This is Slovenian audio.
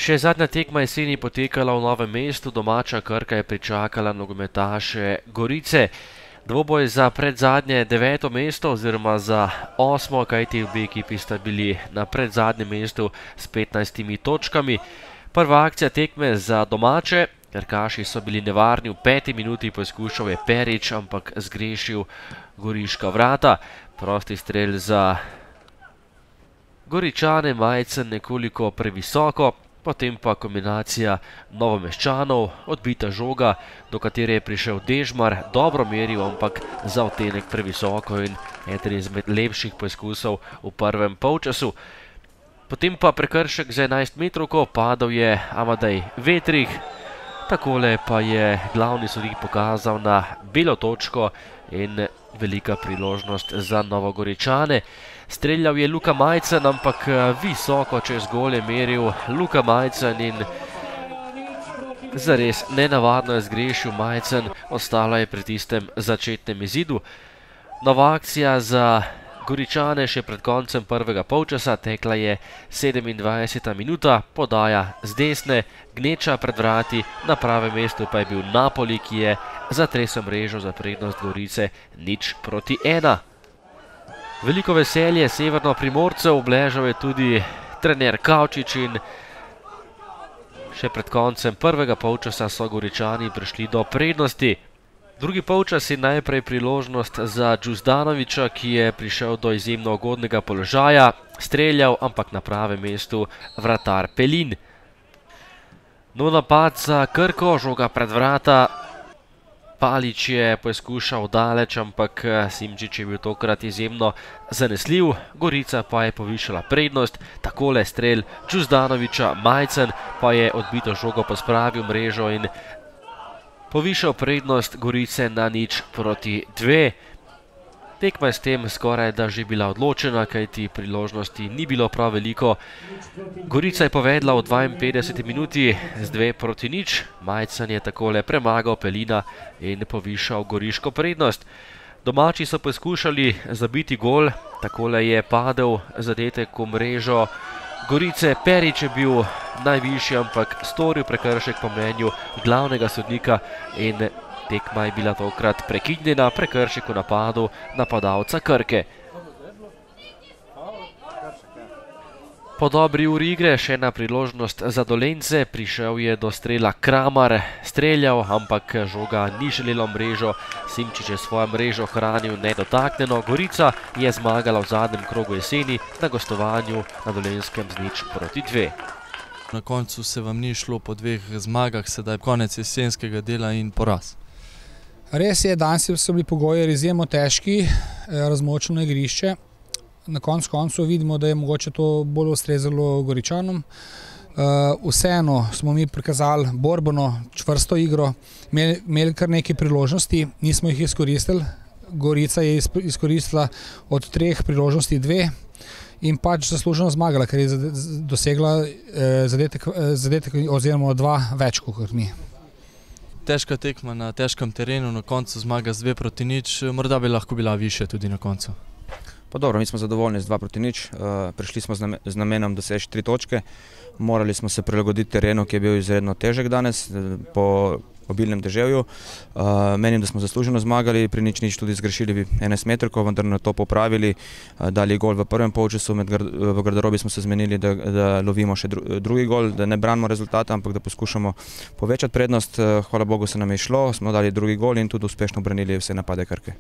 Še zadnja tekma jeseni potekala v Novem mestu, domača Krka je pričakala nogometaše Gorice. Dvoboj za predzadnje 9. mesto oziroma za 8., kajti obe ekipi sta bili na predzadnjem mestu s 15 točkami. Prva akcija tekme za domače. Krkaši so bili nevarni, v 5. minuti poskušal je Perič, ampak zgrešil goriška vrata. Prosti strel za Goričane, Majcen nekoliko previsoko, potem pa kombinacija Novomeščanov, odbita žoga, do katere je prišel Dežmar, dobro meril, ampak za odtenek previsoko in eden izmed lepših poskusov v prvem polčasu. Potem pa prekršek za 11 metrovko, padal je Amadej Vetrih, takole pa je glavni sodnik pokazal na belo točko in velika priložnost za Novogoričane. Streljal je Luka Majcen, ampak visoko čez gol je meril Luka Majcen in zares nenavadno je zgrešil Majcen, ostalo je pri tistem začetnem izidu. Nova akcija za Goričane še pred koncem prvega polčasa, tekla je 27. minuta, podaja z desne, gneča pred vrati, na pravem mestu pa je bil Napoli, ki je zatresel mrežo za prednost Gorice 0:1. Veliko veselje severno-primorcev, obležal je tudi trener Kavčič in še pred koncem prvega polčasa so Goričani prišli do prednosti. Drugi polčas je najprej priložnost za Džuzdanovića, ki je prišel do izjemno ugodnega položaja, streljal, ampak na pravem mestu vratar Pelin. Nov napad za Krko, žoga pred vrata. Palič je poskušal daleč, ampak Simčič je bil tokrat izjemno zanesljiv. Gorica pa je povišala prednost. Takole strel Džuzdanovića, Majcen pa je odbito žogo pospravil mrežo in povišal prednost Gorice na 0:2. Tekma je s tem skoraj da že bila odločena, kajti priložnosti ni bilo prav veliko. Gorica je povedla v 52. minuti z 2:0. Majcen je takole premagal Pelina in povišal goriško prednost. Domači so poskušali zabiti gol, takole je padel zadetek v mrežo Gorice. Perič je bil najvišji, ampak storil prekršek po mnenju glavnega sodnika in tekma je bila tokrat prekinjena, prekršek v napadu napadalca Krke. Po dobri uri igre še ena priložnost za Dolenjce, prišel je do strela Kramar, streljal, ampak žoga ni želela mrežo, Simčič je svojo mrežo hranil nedotaknjeno, Gorica je zmagala v zadnjem krogu jeseni na gostovanju na Dolenjskem z 0:2. Na koncu se vam ni šlo po 2 zmagah, sedaj konec jesenskega dela in poraz. Res je, danes so bili pogoji izjemno težki, razmočeno igrišče. Na koncu vidimo, da je mogoče to bolj ustrezalo Goričanom. Vseeno smo mi prikazali borbeno, čvrsto igro, imeli kar nekaj priložnosti, nismo jih izkoristili. Gorica je izkoristila od 3 priložnosti 2 in pač zasluženo zmagala, ker je dosegla zadetek oziroma 2 več kot mi. Težka tekma na težkem terenu, na koncu zmaga z 2:0, morda bi lahko bila višja tudi na koncu. Pa dobro, mi smo zadovoljni z 2:0, prišli smo z namenom doseči 3 točke, morali smo se prilagoditi terenu, ki je bil izredno težek danes po obilnem deževju. Menim, da smo zasluženo zmagali, pri 0:0 tudi zgrešili bi 11 metrovko, vendar na to popravili, dali gol v prvem polčasu, v garderobi smo se zmenili, da lovimo še drugi gol, da ne branimo rezultata, ampak da poskušamo povečati prednost. Hvala Bogu se nam je šlo, smo dali drugi gol in tudi uspešno branili vse napade Krke.